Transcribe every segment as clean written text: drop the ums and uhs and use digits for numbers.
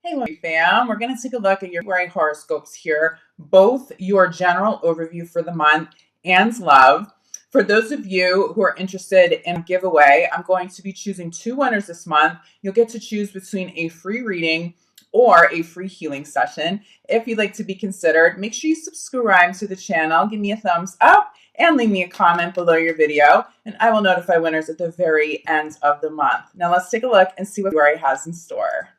Hey, Lori fam, we're going to take a look at your February horoscopes here, both your general overview for the month and love. For those of you who are interested in a giveaway, I'm going to be choosing two winners this month. You'll get to choose between a free reading or a free healing session. If you'd like to be considered, make sure you subscribe to the channel, give me a thumbs up, and leave me a comment below your video, and I will notify winners at the very end of the month. Now let's take a look and see what February has in store.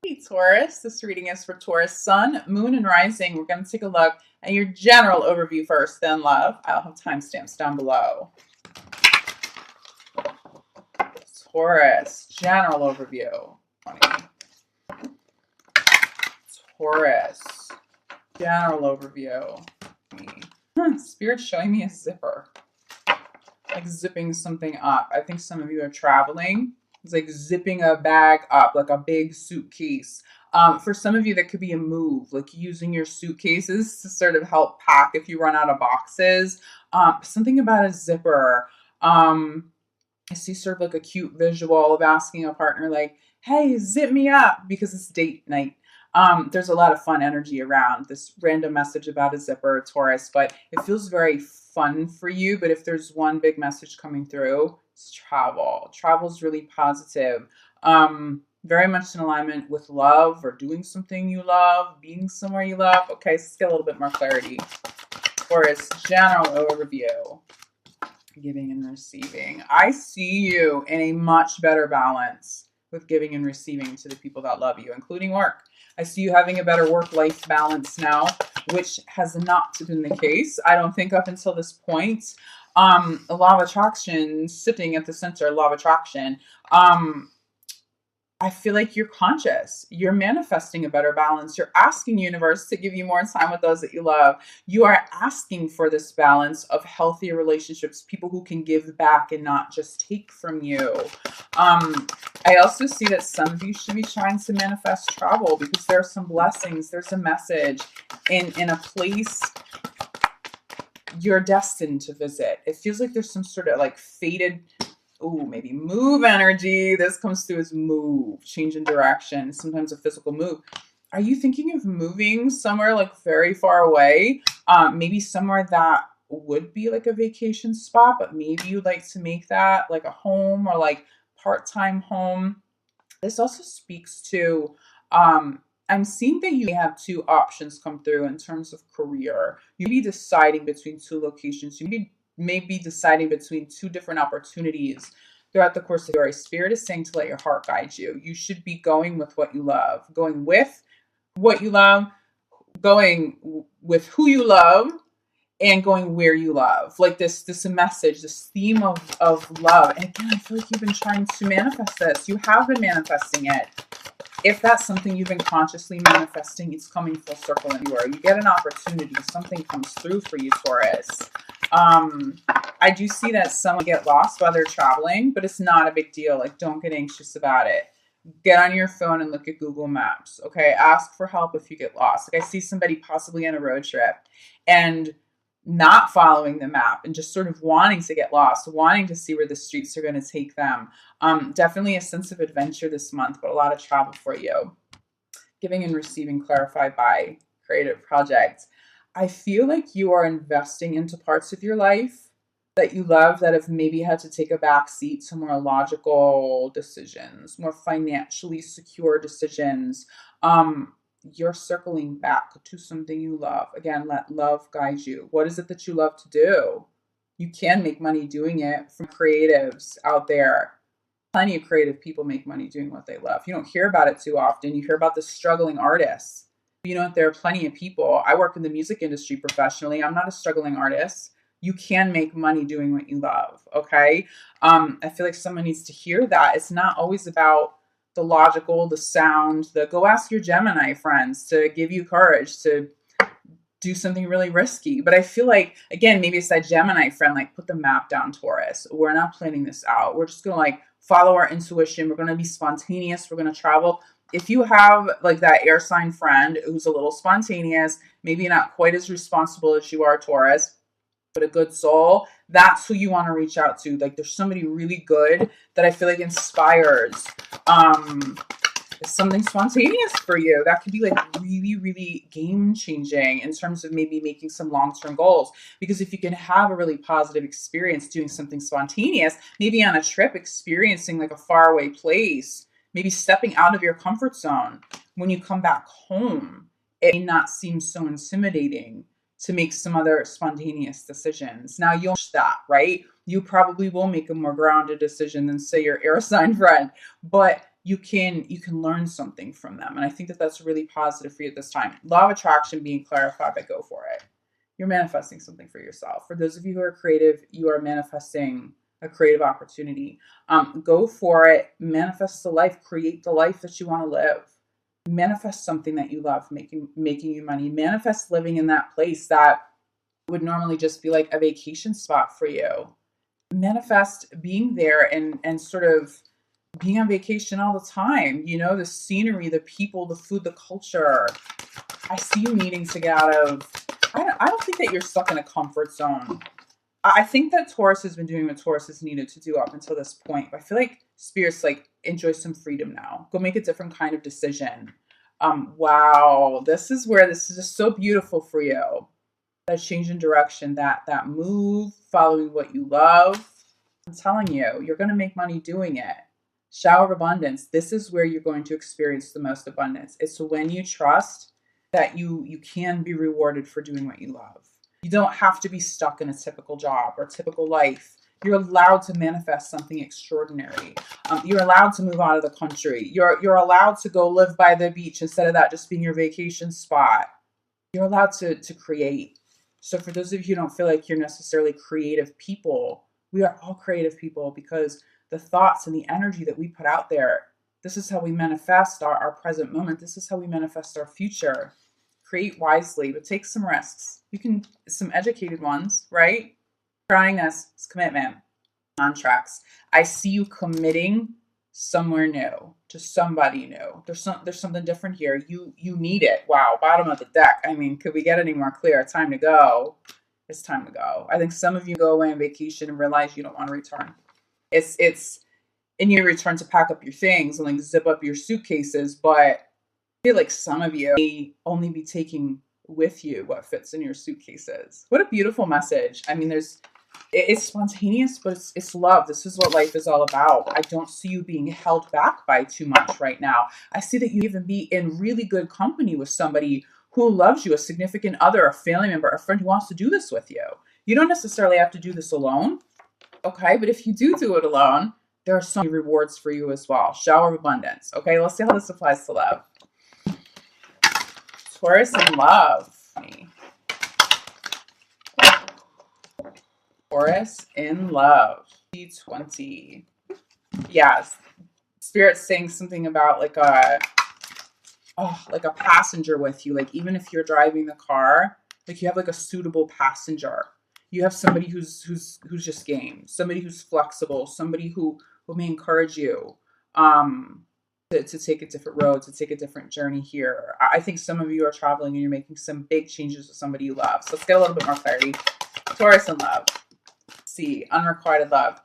Hey Taurus, this reading is for Taurus Sun, Moon, and Rising. We're going to take a look at your general overview first, then love. I'll have timestamps down below. Taurus, general overview. Taurus, general overview. Spirit's showing me a zipper. Like zipping something up. I think some of you are traveling. It's like zipping a bag up, like a big suitcase. For some of you, that could be a move, like using your suitcases to sort of help pack if you run out of boxes. Something about a zipper. I see sort of like a cute visual of asking a partner like, hey, zip me up, because it's date night. There's a lot of fun energy around this random message about a zipper, Taurus, but it feels very fun for you. But if there's one big message coming through, it's travel. Travel is really positive. Very much in alignment with love or doing something you love, being somewhere you love. Okay, so let's get a little bit more clarity. Taurus, general overview. Giving and receiving. I see you in a much better balance with giving and receiving to the people that love you, including work. I see you having a better work-life balance now, which has not been the case, I don't think, up until this point. Law of attraction, sitting at the center, law of attraction. I feel like you're conscious. You're manifesting a better balance. You're asking universe to give you more time with those that you love. You are asking for this balance of healthier relationships, people who can give back and not just take from you. I also see that some of you should be trying to manifest travel because there are some blessings. There's a message in a place you're destined to visit. It feels like there's some sort of like fated, maybe move energy. This comes through as move, change in direction, sometimes a physical move. Are you thinking of moving somewhere like very far away? Maybe somewhere that would be like a vacation spot, but maybe you'd like to make that like a home or like part-time home. This also speaks to, I'm seeing that you have two options come through in terms of career. You may be deciding between two locations. You may be deciding between two different opportunities throughout the course of your spirit is saying to let your heart guide you. You should be going with what you love, going with what you love, going with who you love, and going where you love. Like this message, this theme of love. And again, I feel like you've been trying to manifest this. You have been manifesting it. If that's something you've been consciously manifesting, it's coming full circle anywhere. You get an opportunity, something comes through for you, Taurus. I do see that some get lost while they're traveling, but it's not a big deal. Like, don't get anxious about it. Get on your phone and look at Google Maps. Okay, ask for help if you get lost. Like, I see somebody possibly on a road trip and not following the map and just sort of wanting to get lost, wanting to see where the streets are going to take them. Definitely a sense of adventure this month, but a lot of travel for you. Giving and receiving clarified by creative projects. I feel like you are investing into parts of your life that you love that have maybe had to take a back seat to more logical decisions, more financially secure decisions. You're circling back to something you love. Again, let love guide you. What is it that you love to do? You can make money doing it. From creatives out there, plenty of creative people make money doing what they love. You don't hear about it too often. You hear about the struggling artists. You know, there are plenty of people. I work in the music industry professionally. I'm not a struggling artist. You can make money doing what you love, okay? I feel like someone needs to hear that. It's not always about the logical, the sound, go ask your Gemini friends to give you courage to do something really risky. But I feel like, again, maybe it's that Gemini friend, like, put the map down, Taurus. We're not planning this out. We're just going to like follow our intuition. We're going to be spontaneous. We're going to travel. If you have like that air sign friend who's a little spontaneous, maybe not quite as responsible as you are, Taurus, but a good soul, that's who you want to reach out to. Like, there's somebody really good that I feel like inspires something spontaneous for you. That could be like really, really game changing in terms of maybe making some long-term goals. Because if you can have a really positive experience doing something spontaneous, maybe on a trip, experiencing like a faraway place, maybe stepping out of your comfort zone, when you come back home, it may not seem so intimidating to make some other spontaneous decisions. Now you'll that, right? You probably will make a more grounded decision than say your air sign friend, but you can learn something from them. And I think that that's really positive for you at this time. Law of attraction being clarified, but go for it. You're manifesting something for yourself. For those of you who are creative, you are manifesting a creative opportunity. Go for it. Manifest the life. Create the life that you want to live. Manifest something that you love, making you money. Manifest living in that place that would normally just be like a vacation spot for you. Manifest being there and sort of being on vacation all the time. You know, the scenery, the people, the food, the culture. I see you needing to get out of. I don't think that you're stuck in a comfort zone. I think that Taurus has been doing what Taurus has needed to do up until this point. But I feel like Spirit's like, enjoy some freedom now. Go make a different kind of decision. Wow, this is just so beautiful for you. That change in direction, that move, following what you love. I'm telling you, you're going to make money doing it. Shower of abundance. This is where you're going to experience the most abundance. It's when you trust that you can be rewarded for doing what you love. You don't have to be stuck in a typical job or typical life. You're allowed to manifest something extraordinary. You're allowed to move out of the country. You're allowed to go live by the beach instead of that just being your vacation spot. You're allowed to create. So for those of you who don't feel like you're necessarily creative people, we are all creative people because the thoughts and the energy that we put out there, this is how we manifest our present moment. This is how we manifest our future. Create wisely, but take some risks. You can, some educated ones, right? Trying this is commitment, contracts. I see you committing somewhere new to somebody new. There's something different here. You need it. Wow, bottom of the deck. I mean, could we get any more clear? Time to go. It's time to go. I think some of you go away on vacation and realize you don't want to return. It's in your return to pack up your things and like zip up your suitcases, but I feel like some of you may only be taking with you what fits in your suitcases. What a beautiful message. I mean, it's spontaneous, but it's love. This is what life is all about. I don't see you being held back by too much right now. I see that you even be in really good company with somebody who loves you, a significant other, a family member, a friend who wants to do this with you. You don't necessarily have to do this alone. Okay, but if you do it alone, there are so many rewards for you as well. Shower of abundance. Okay, let's see how this applies to love. Taurus in love. Taurus in love. 20. Yes. Spirit's saying something about like a passenger with you. Like even if you're driving the car, like you have like a suitable passenger. You have somebody who's just game, somebody who's flexible, somebody who may encourage you to take a different road, to take a different journey here. I think some of you are traveling and you're making some big changes with somebody you love. So let's get a little bit more clarity. Taurus in love. See, unrequited love.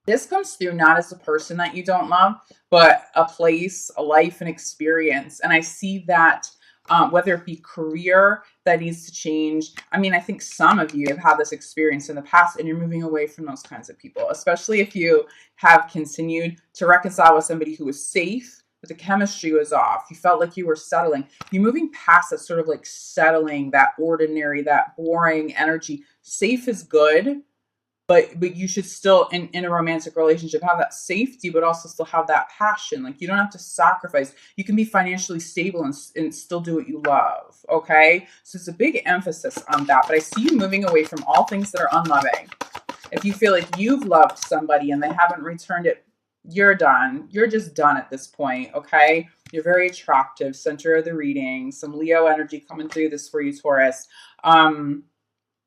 This comes through not as a person that you don't love, but a place, a life, an experience. And I see that whether it be career that needs to change. I mean, I think some of you have had this experience in the past and you're moving away from those kinds of people, especially if you have continued to reconcile with somebody who was safe, but the chemistry was off. You felt like you were settling. You're moving past that sort of like settling, that ordinary, that boring energy. Safe is good. But you should still, in a romantic relationship, have that safety, but also still have that passion. Like you don't have to sacrifice. You can be financially stable and still do what you love, okay? So it's a big emphasis on that. But I see you moving away from all things that are unloving. If you feel like you've loved somebody and they haven't returned it, you're done. You're just done at this point, okay? You're very attractive, center of the reading. Some Leo energy coming through this for you, Taurus.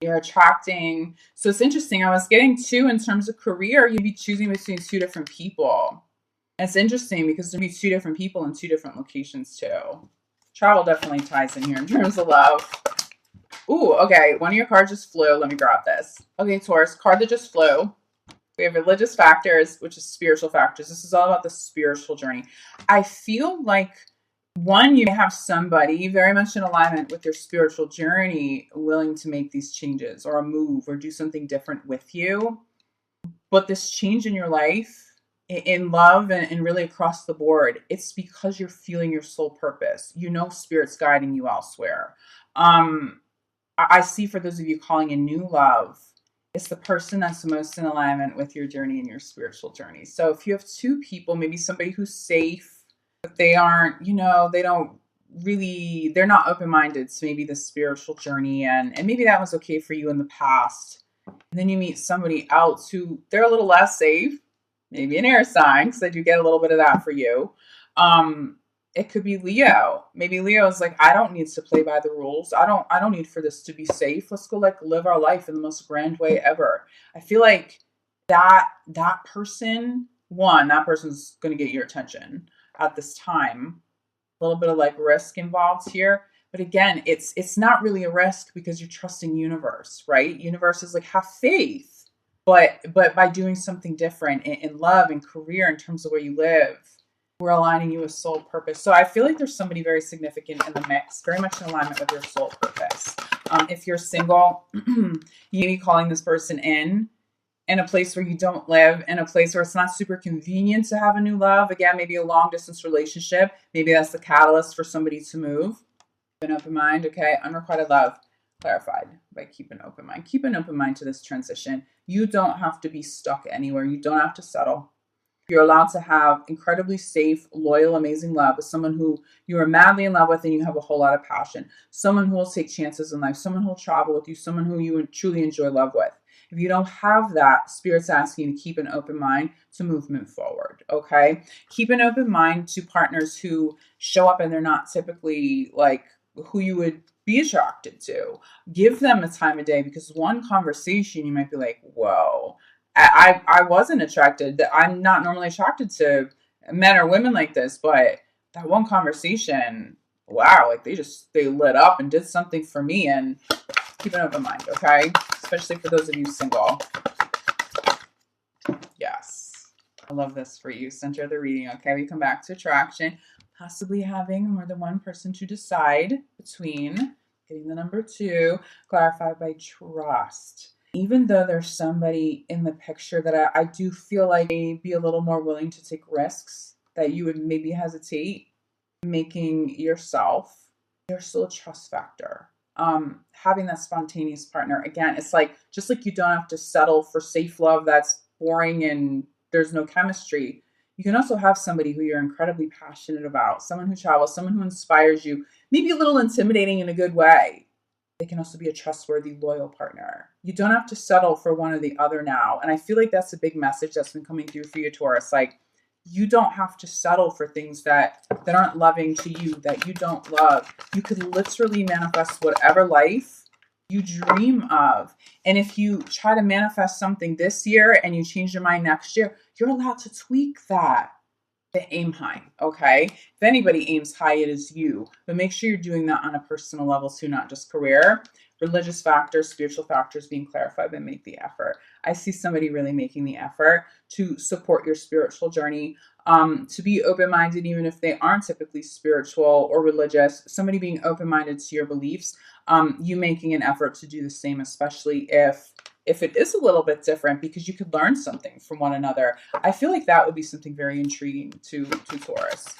You're attracting. So it's interesting. I was getting two in terms of career. You'd be choosing between two different people. And it's interesting because there'd be two different people in two different locations too. Travel definitely ties in here in terms of love. Ooh, okay. One of your cards just flew. Let me grab this. Okay, Taurus, card that just flew. We have religious factors, which is spiritual factors. This is all about the spiritual journey. I feel like one, you have somebody very much in alignment with your spiritual journey willing to make these changes or a move or do something different with you. But this change in your life, in love and really across the board, it's because you're feeling your soul purpose. You know, spirit's guiding you elsewhere. I see for those of you calling in new love, it's the person that's the most in alignment with your journey and your spiritual journey. So if you have two people, maybe somebody who's safe, but they aren't, they don't really, they're not open-minded to maybe the spiritual journey, and maybe that was okay for you in the past. And then you meet somebody else who they're a little less safe, maybe an air sign, because I do get a little bit of that for you. It could be Leo. Maybe Leo is like, I don't need to play by the rules. I don't need for this to be safe. Let's go live our life in the most grand way ever. I feel like that person's going to get your attention at this time. A little bit of risk involved here. But again, it's not really a risk because you're trusting universe, right? Universe is have faith, but by doing something different in love and career in terms of where you live, we're aligning you with soul purpose. So I feel like there's somebody very significant in the mix, very much in alignment with your soul purpose. If you're single, you may be calling this person in a place where you don't live, in a place where it's not super convenient to have a new love. Again, maybe a long distance relationship. Maybe that's the catalyst for somebody to move. An open mind, okay? Unrequited love, clarified by keep an open mind. Keep an open mind to this transition. You don't have to be stuck anywhere. You don't have to settle. You're allowed to have incredibly safe, loyal, amazing love with someone who you are madly in love with and you have a whole lot of passion. Someone who will take chances in life. Someone who will travel with you. Someone who you truly enjoy love with. If you don't have that, Spirit's asking you to keep an open mind to movement forward, okay? Keep an open mind to partners who show up and they're not typically who you would be attracted to. Give them a time of day, because one conversation you might be like, whoa, I wasn't attracted. I'm not normally attracted to men or women like this, but that one conversation, wow, they lit up and did something for me. And keep an open mind, okay? Especially for those of you single. Yes. I love this for you. Center the reading, okay? We come back to attraction. Possibly having more than one person to decide between. Getting the number 2, clarified by trust. Even though there's somebody in the picture that I do feel like may be a little more willing to take risks, that you would maybe hesitate making yourself, there's still a trust factor. Having that spontaneous partner, again, it's just like you don't have to settle for safe love that's boring and there's no chemistry. You can also have somebody who you're incredibly passionate about, someone who travels, someone who inspires you, maybe a little intimidating in a good way. They can also be a trustworthy, loyal partner. You don't have to settle for one or the other now. And I feel like that's a big message that's been coming through for you, Taurus. You don't have to settle for things that aren't loving to you, that you don't love. You could literally manifest whatever life you dream of. And if you try to manifest something this year and you change your mind next year, you're allowed to tweak that. Aim high, okay? If anybody aims high, it is you. But make sure you're doing that on a personal level too, not just career. Religious factors, spiritual factors being clarified, but make the effort. I see somebody really making the effort to support your spiritual journey, to be open-minded, even if they aren't typically spiritual or religious. Somebody being open-minded to your beliefs, you making an effort to do the same, especially if it is a little bit different, because you could learn something from one another. I feel like that would be something very intriguing to Taurus.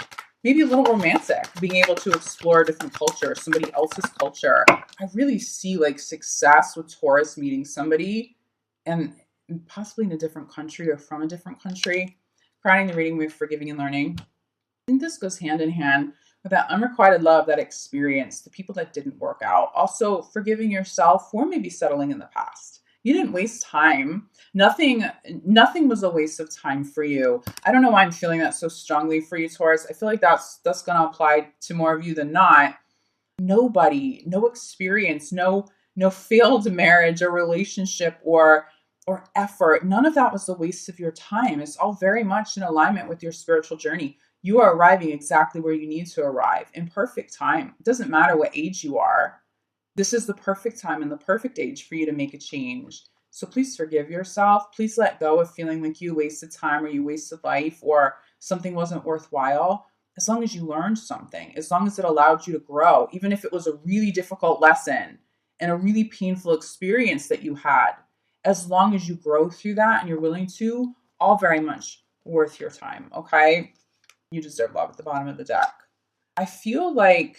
Maybe a little romantic, being able to explore a different culture, somebody else's culture. I really see success with Taurus meeting somebody and possibly in a different country or from a different country. Crowning the reading with forgiving and learning. I think this goes hand in hand with that unrequited love, that experience, the people that didn't work out. Also forgiving yourself for maybe settling in the past. You didn't waste time. Nothing was a waste of time for you. I don't know why I'm feeling that so strongly for you, Taurus. I feel like that's going to apply to more of you than not. Nobody, no experience, no failed marriage or relationship or effort. None of that was a waste of your time. It's all very much in alignment with your spiritual journey. You are arriving exactly where you need to arrive in perfect time. It doesn't matter what age you are. This is the perfect time and the perfect age for you to make a change. So please forgive yourself. Please let go of feeling like you wasted time or you wasted life or something wasn't worthwhile. As long as you learned something, as long as it allowed you to grow, even if it was a really difficult lesson and a really painful experience that you had, as long as you grow through that and you're willing to, all very much worth your time. Okay. You deserve love at the bottom of the deck. I feel like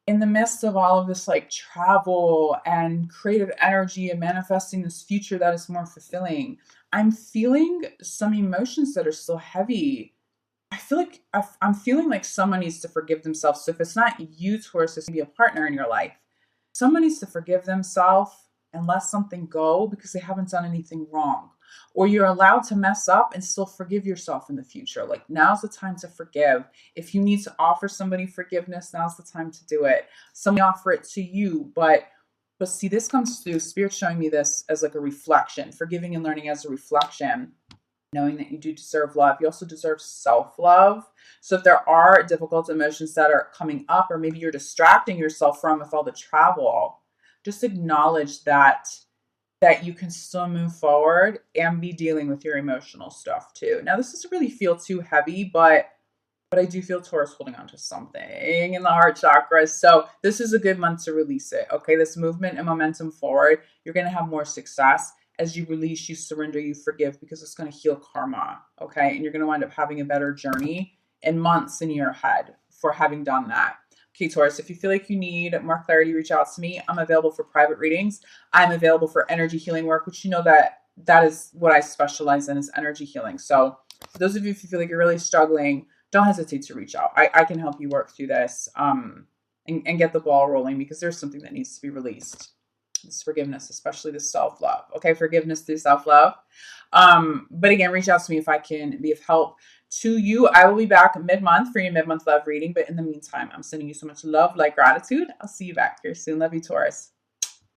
in the midst of all of this like travel and creative energy and manifesting this future that is more fulfilling, I'm feeling some emotions that are still heavy. I feel like I'm feeling like someone needs to forgive themselves. So if it's not you, Taurus, it's going to be a partner in your life. Someone needs to forgive themselves and let something go because they haven't done anything wrong. Or you're allowed to mess up and still forgive yourself in the future. Like now's the time to forgive. If you need to offer somebody forgiveness, now's the time to do it. Somebody offer it to you, but see, this comes through Spirit showing me this as like a reflection, forgiving and learning as a reflection, knowing that you do deserve love. You also deserve self-love. So if there are difficult emotions that are coming up, or maybe you're distracting yourself from with all the travel, just acknowledge that you can still move forward and be dealing with your emotional stuff too. Now, this doesn't really feel too heavy, but I do feel Taurus holding on to something in the heart chakra. So this is a good month to release it. Okay, this movement and momentum forward, you're going to have more success as you release, you surrender, you forgive, because it's going to heal karma. Okay, and you're going to wind up having a better journey in months in your head for having done that. Okay, Taurus, if you feel like you need more clarity, reach out to me. I'm available for private readings. I'm available for energy healing work, which you know that is what I specialize in, is energy healing. So for those of you, if you feel like you're really struggling, don't hesitate to reach out. I can help you work through this and get the ball rolling, because there's something that needs to be released. This forgiveness, especially the self-love. Okay, forgiveness through self-love. But again, reach out to me if I can be of help to you. I will be back mid-month for your mid-month love reading. But in the meantime, I'm sending you so much love, light, gratitude. I'll see you back here soon. Love you, Taurus.